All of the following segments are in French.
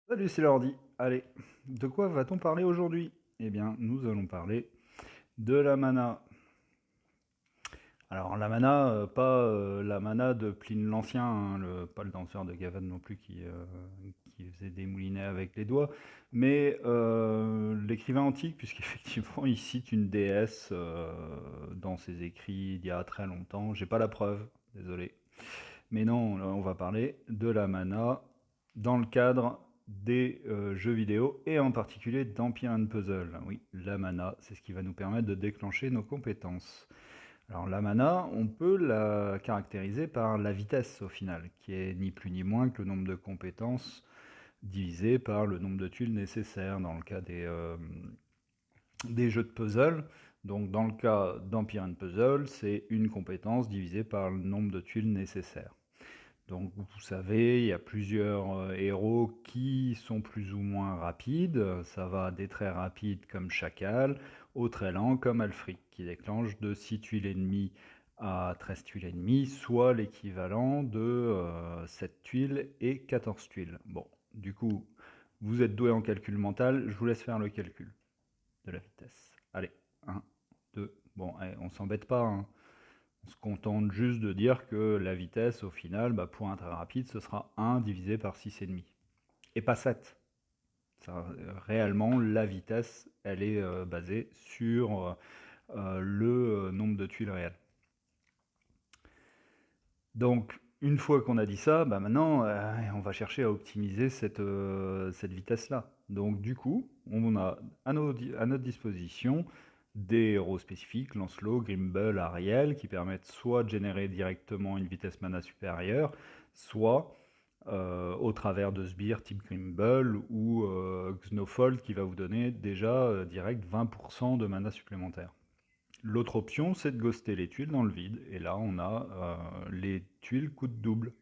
Salut, c'est Lordi. Allez, de quoi va-t-on parler aujourd'hui? Eh bien, nous allons parler de la mana. Alors, la mana, pas la mana de Pline l'Ancien, hein, pas le danseur de Gavan non plus qui faisait des moulinets avec les doigts, mais l'écrivain antique, puisqu'effectivement, il cite une déesse dans ses écrits d'il y a très longtemps. J'ai pas la preuve, désolé. Mais non, là, on va parler de la mana dans le cadre des jeux vidéo et en particulier d'Empire and Puzzle. Oui, la mana, c'est ce qui va nous permettre de déclencher nos compétences. Alors la mana, on peut la caractériser par la vitesse au final, qui est ni plus ni moins que le nombre de compétences divisé par le nombre de tuiles nécessaires dans le cas des jeux de puzzle. Donc dans le cas d'Empire and Puzzle, c'est une compétence divisée par le nombre de tuiles nécessaires. Donc vous savez, il y a plusieurs héros qui sont plus ou moins rapides. Ça va des très rapides comme Chacal, aux très lents comme Alfric, qui déclenche de 6 tuiles ennemies à 13 tuiles ennemies, soit l'équivalent de 7 tuiles et 14 tuiles. Bon, du coup, vous êtes doué en calcul mental, je vous laisse faire le calcul de la vitesse. Allez, 1, 2, bon, allez, on s'embête pas, hein. On se contente juste de dire que la vitesse, au final, pour un très rapide, ce sera 1 divisé par 6,5. Et pas 7. Ça, réellement, la vitesse, elle est basée sur le nombre de tuiles réelles. Donc, une fois qu'on a dit ça, maintenant, on va chercher à optimiser cette vitesse-là. Donc, du coup, on a à notre disposition des héros spécifiques, Lancelot, Grimble, Ariel, qui permettent soit de générer directement une vitesse mana supérieure, soit au travers de sbires type Grimble ou Xenofold qui va vous donner déjà direct 20% de mana supplémentaire. L'autre option, c'est de ghoster les tuiles dans le vide, et là on a les tuiles coûtent double.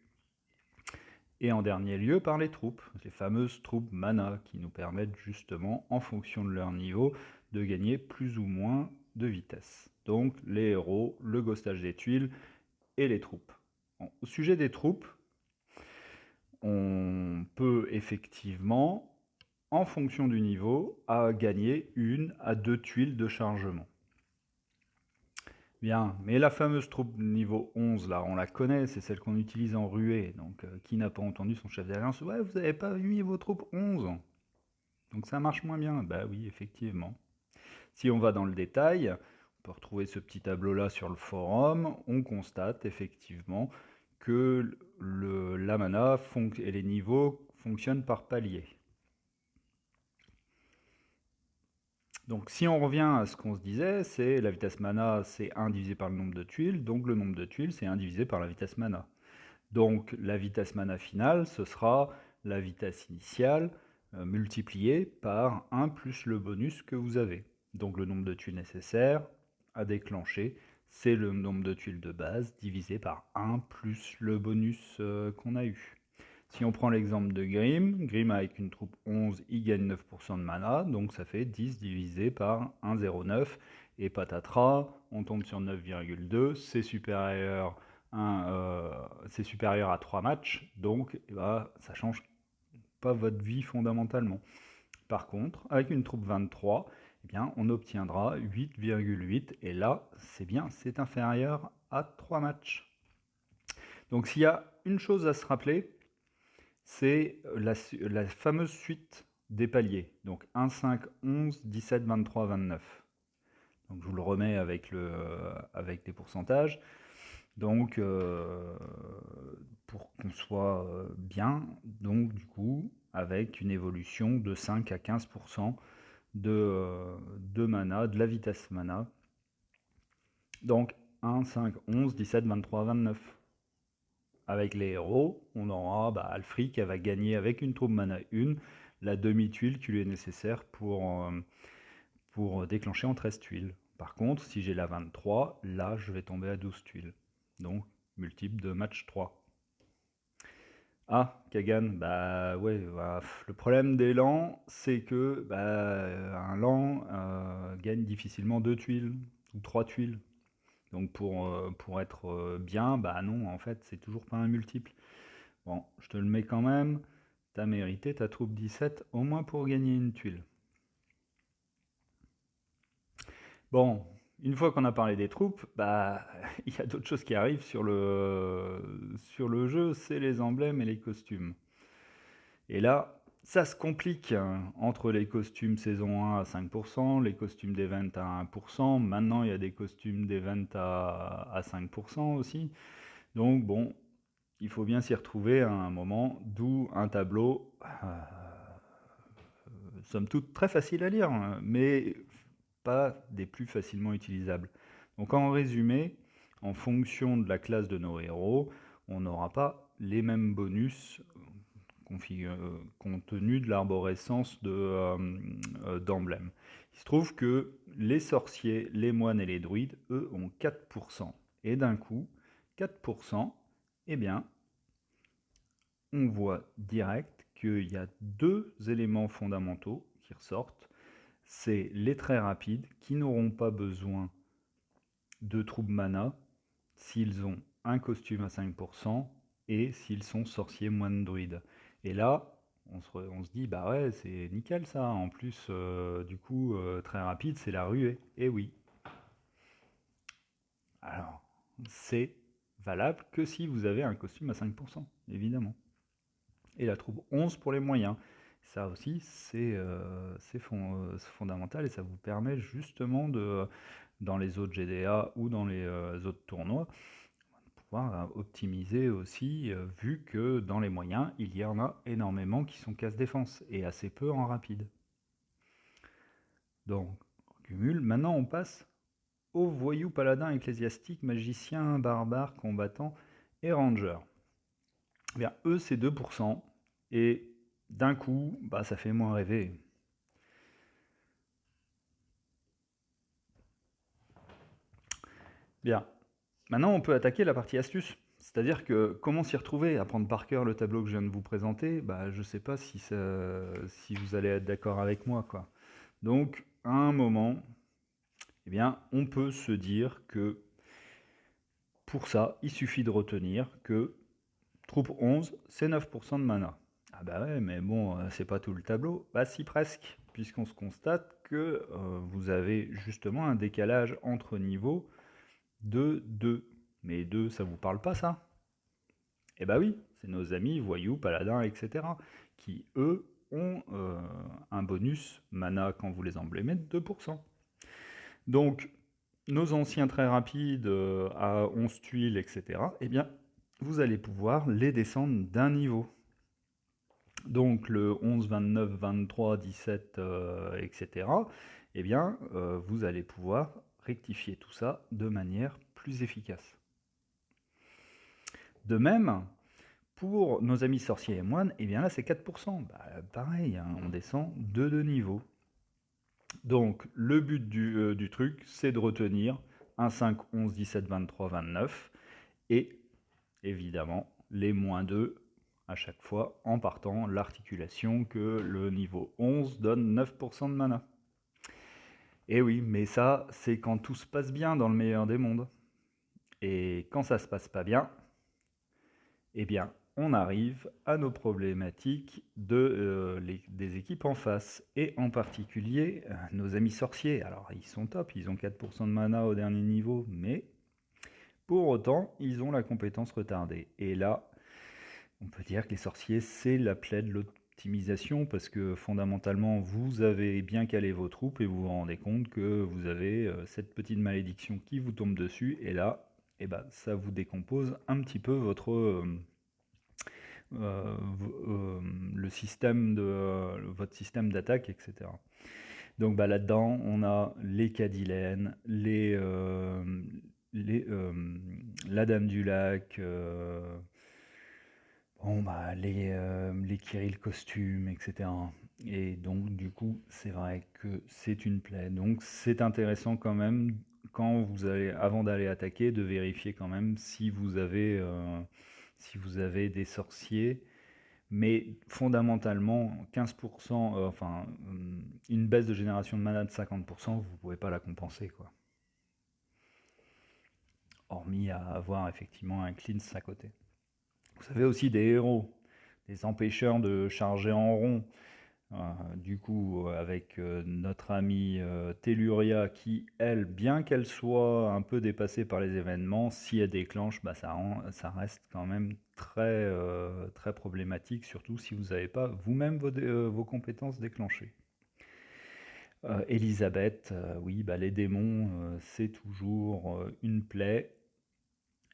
Et en dernier lieu, par les troupes, les fameuses troupes mana, qui nous permettent justement, en fonction de leur niveau, de gagner plus ou moins de vitesse. Donc les héros, le ghostage des tuiles et les troupes. Bon, au sujet des troupes, on peut effectivement, en fonction du niveau, gagner 1 à 2 tuiles de chargement. Bien, mais la fameuse troupe niveau 11, là, on la connaît, c'est celle qu'on utilise en ruée. Donc, qui n'a pas entendu son chef d'alliance? Ouais, vous n'avez pas mis vos troupes 11. Donc ça marche moins bien. Bah oui, effectivement. Si on va dans le détail, on peut retrouver ce petit tableau-là sur le forum, on constate effectivement que la mana et les niveaux fonctionnent par palier. Donc si on revient à ce qu'on se disait, c'est la vitesse mana, c'est 1 divisé par le nombre de tuiles, donc le nombre de tuiles, c'est 1 divisé par la vitesse mana. Donc la vitesse mana finale, ce sera la vitesse initiale multipliée par 1 plus le bonus que vous avez. Donc le nombre de tuiles nécessaires à déclencher, c'est le nombre de tuiles de base divisé par 1 plus le bonus qu'on a eu. Si on prend l'exemple de Grim avec une troupe 11, il gagne 9% de mana, donc ça fait 10 divisé par 1,09, et patatras, on tombe sur 9,2, c'est supérieur, c'est supérieur à 3 matchs, donc ça change pas votre vie fondamentalement. Par contre, avec une troupe 23, eh bien, on obtiendra 8,8, et là, c'est bien, c'est inférieur à 3 matchs. Donc s'il y a une chose à se rappeler, c'est la fameuse suite des paliers. Donc 1, 5, 11, 17, 23, 29. Donc je vous le remets avec les pourcentages. Donc pour qu'on soit bien, donc du coup avec une évolution de 5 à 15% de mana, de la vitesse mana. Donc 1, 5, 11, 17, 23, 29. Avec les héros, on aura Alfric, elle va gagner avec une troupe mana 1, la demi-tuile qui lui est nécessaire pour déclencher en 13 tuiles. Par contre, si j'ai la 23, là je vais tomber à 12 tuiles. Donc multiple de match 3. Ah, Kagan, bah ouais, le problème des lents, c'est que un lent gagne difficilement 2 tuiles ou 3 tuiles. Donc pour être bien, bah non, en fait, c'est toujours pas un multiple. Bon, je te le mets quand même. t'as mérité ta troupe 17 au moins pour gagner une tuile. Bon, une fois qu'on a parlé des troupes, bah il y a d'autres choses qui arrivent sur le jeu, c'est les emblèmes et les costumes. Et là, ça se complique entre les costumes saison 1 à 5%, les costumes d'event à 1%, maintenant il y a des costumes d'event à 5% aussi. Donc bon, il faut bien s'y retrouver à un moment, d'où un tableau, somme toute très facile à lire, mais pas des plus facilement utilisables. Donc en résumé, en fonction de la classe de nos héros, on n'aura pas les mêmes bonus compte tenu de l'arborescence d'emblèmes. Il se trouve que les sorciers, les moines et les druides, eux, ont 4%. Et d'un coup, 4%, eh bien, on voit direct qu'il y a deux éléments fondamentaux qui ressortent. C'est les traits rapides qui n'auront pas besoin de troupes mana s'ils ont un costume à 5% et s'ils sont sorciers moines druides. Et là, on se dit, bah ouais, c'est nickel ça. En plus, du coup, très rapide, c'est la ruée. Et oui. Alors, c'est valable que si vous avez un costume à 5%, évidemment. Et la troupe 11 pour les moyens. Ça aussi, c'est fondamental et ça vous permet justement de, dans les autres GDA ou dans les autres tournois, pouvoir optimiser aussi, vu que dans les moyens, il y en a énormément qui sont casse-défense et assez peu en rapide. Donc, on cumule. Maintenant, on passe aux voyous, paladins, ecclésiastiques, magiciens, barbares, combattants et rangers. Eh bien, eux, c'est 2%. Et d'un coup, bah, ça fait moins rêver. Bien. Maintenant, on peut attaquer la partie astuce. C'est-à-dire que comment s'y retrouver, apprendre par cœur le tableau que je viens de vous présenter, bah, je ne sais pas si vous allez être d'accord avec moi, quoi. Donc, à un moment, eh bien, on peut se dire que pour ça, il suffit de retenir que troupe 11, c'est 9% de mana. Ah bah ouais, mais bon, c'est pas tout le tableau. Bah si, presque, puisqu'on se constate que vous avez justement un décalage entre niveaux de 2. Mais 2, ça vous parle pas, ça? Eh bah oui, c'est nos amis voyous, paladins, etc. qui, eux, ont un bonus mana quand vous les emblémez de 2%. Donc, nos anciens très rapides à 11 tuiles, etc., eh bien, vous allez pouvoir les descendre d'un niveau. Donc, le 11, 29, 23, 17, etc., eh bien, vous allez pouvoir rectifier tout ça de manière plus efficace. De même, pour nos amis sorciers et moines, eh bien là c'est 4%. Bah, pareil, hein, on descend de 2 niveaux. Donc le but du truc, c'est de retenir un 5, 11, 17, 23, 29 et évidemment les moins 2 à chaque fois en partant l'articulation que le niveau 11 donne 9% de mana. Et oui, mais ça c'est quand tout se passe bien dans le meilleur des mondes. Et quand ça se passe pas bien, eh bien on arrive à nos problématiques des équipes en face, et en particulier nos amis sorciers. Alors ils sont top, ils ont 4% de mana au dernier niveau, mais pour autant, ils ont la compétence retardée. Et là, on peut dire que les sorciers, c'est la plaie de l'optimisation, parce que fondamentalement, vous avez bien calé vos troupes, et vous vous rendez compte que vous avez cette petite malédiction qui vous tombe dessus, et là, eh ben, ça vous décompose un petit peu votre... le système votre système d'attaque, etc. Donc bah, là-dedans, on a les Cadilènes, la Dame du Lac, bon, bah, les Kirill costumes, etc. Et donc, du coup, c'est vrai que c'est une plaie. Donc, c'est intéressant quand même, quand vous allez, avant d'aller attaquer, de vérifier quand même si vous avez des sorciers. Mais fondamentalement, 15%, une baisse de génération de mana de 50%, vous ne pouvez pas la compenser, quoi. Hormis à avoir effectivement un cleanse à côté. Vous avez aussi des héros. des empêcheurs de charger en rond. Du coup, avec notre amie Telluria qui, elle, bien qu'elle soit un peu dépassée par les événements, si elle déclenche, bah, ça reste quand même très problématique, surtout si vous n'avez pas vous-même vos compétences déclenchées. Elisabeth, oui, bah, les démons, c'est toujours une plaie.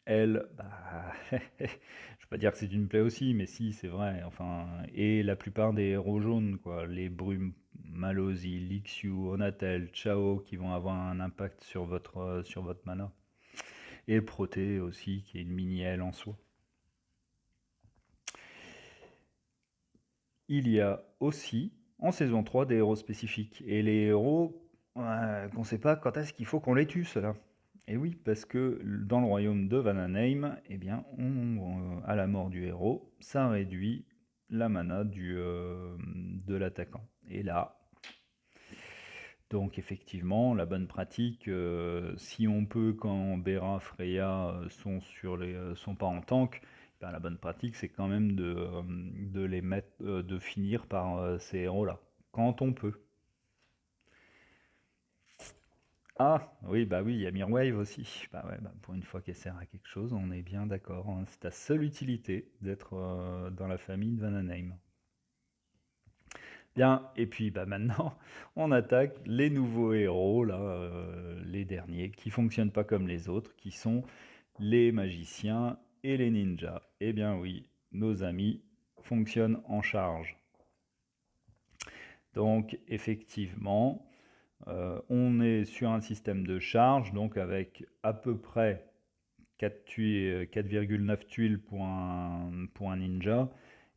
Elle, bah, je vais pas dire que c'est une plaie aussi, mais si, c'est vrai. Enfin, et la plupart des héros jaunes, quoi, les Brumes, Malozzi, Lixu, Onatel, Chao, qui vont avoir un impact sur votre mana. Et le Proté aussi, qui est une mini-aile en soi. Il y a aussi, en saison 3, des héros spécifiques. Et les héros, qu'on ne sait pas quand est-ce qu'il faut qu'on les tue, ceux-là. Et oui, parce que dans le royaume de Vanaheim, eh bien, à la mort du héros, ça réduit la mana de l'attaquant. Et là, donc effectivement, la bonne pratique, si on peut, quand Bera, Freya sont pas en tank, ben, la bonne pratique, c'est quand même de les mettre, de finir par ces héros-là, quand on peut. Ah, oui, bah oui, il y a Mirwave aussi. Bah ouais, bah pour une fois qu'elle sert à quelque chose, on est bien d'accord, hein. C'est ta seule utilité d'être dans la famille de Vanaheim. Bien, et puis bah maintenant, on attaque les nouveaux héros, là, les derniers, qui fonctionnent pas comme les autres, qui sont les magiciens et les ninjas. Eh bien oui, nos amis fonctionnent en charge. Donc effectivement, on est sur un système de charge, donc avec à peu près 4,9 tuiles pour un ninja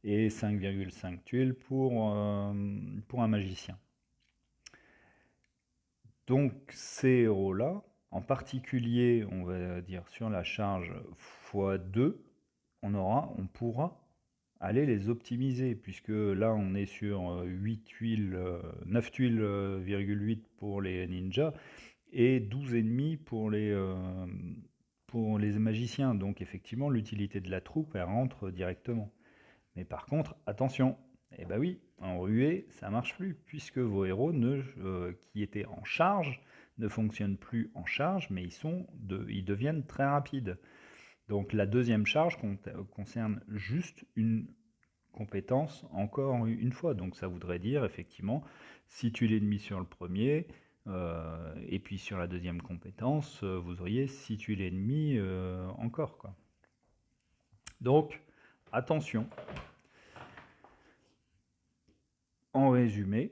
et 5,5 tuiles pour un magicien. Donc ces héros-là, en particulier, on va dire sur la charge x2, on pourra aller les optimiser, puisque là on est sur 8 tuiles, 9 tuiles,8 pour les ninjas et 12,5 pour les magiciens. Donc effectivement, l'utilité de la troupe, elle rentre directement. Mais par contre, attention, eh ben oui, en ruée, ça marche plus, puisque vos héros qui étaient en charge ne fonctionnent plus en charge, mais ils deviennent très rapides. Donc la deuxième charge concerne juste une compétence encore une fois. Donc ça voudrait dire effectivement, si tu l'ennemi sur le premier, et puis sur la deuxième compétence, vous auriez si tu l'ennemi encore, quoi. Donc attention. En résumé,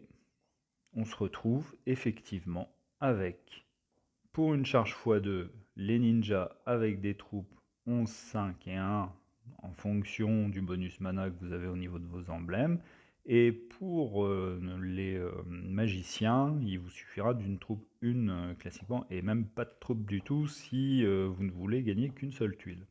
on se retrouve effectivement avec, pour une charge x2, les ninjas avec des troupes 11, 5 et 1 en fonction du bonus mana que vous avez au niveau de vos emblèmes. Et pour les magiciens, il vous suffira d'une troupe 1 classiquement, et même pas de troupe du tout si vous ne voulez gagner qu'une seule tuile.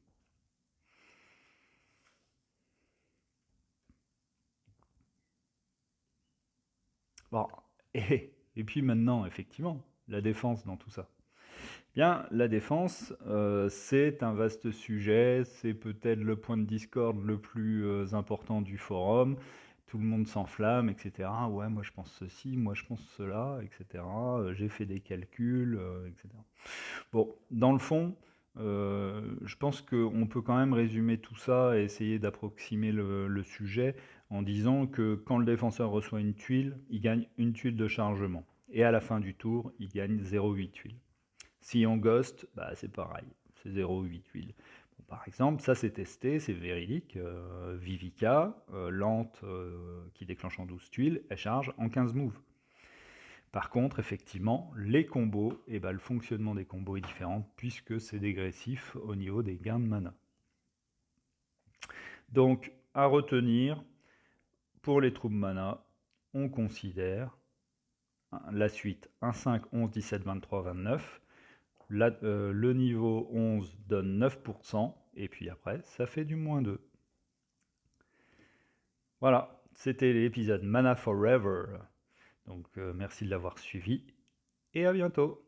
Bon, et puis maintenant, effectivement, la défense dans tout ça. Bien, la défense, c'est un vaste sujet, c'est peut-être le point de discorde le plus important du forum. Tout le monde s'enflamme, etc. Ouais, moi je pense ceci, moi je pense cela, etc. J'ai fait des calculs, etc. Bon, dans le fond, je pense qu'on peut quand même résumer tout ça et essayer d'approximer le sujet en disant que quand le défenseur reçoit une tuile, il gagne une tuile de chargement. Et à la fin du tour, il gagne 0,8 tuiles. Si on ghost, bah, c'est pareil, c'est 0,8 huile. Bon, par exemple, ça c'est testé, c'est véridique. Vivica, lente, qui déclenche en 12 tuiles, elle charge en 15 moves. Par contre, effectivement, les combos, et bah, le fonctionnement des combos est différent puisque c'est dégressif au niveau des gains de mana. Donc, à retenir, pour les troupes mana, on considère la suite 1, 5, 11, 17, 23, 29. Le niveau 11 donne 9%, et puis après, ça fait du moins 2. Voilà, c'était l'épisode Mana Forever. Donc merci de l'avoir suivi, et à bientôt.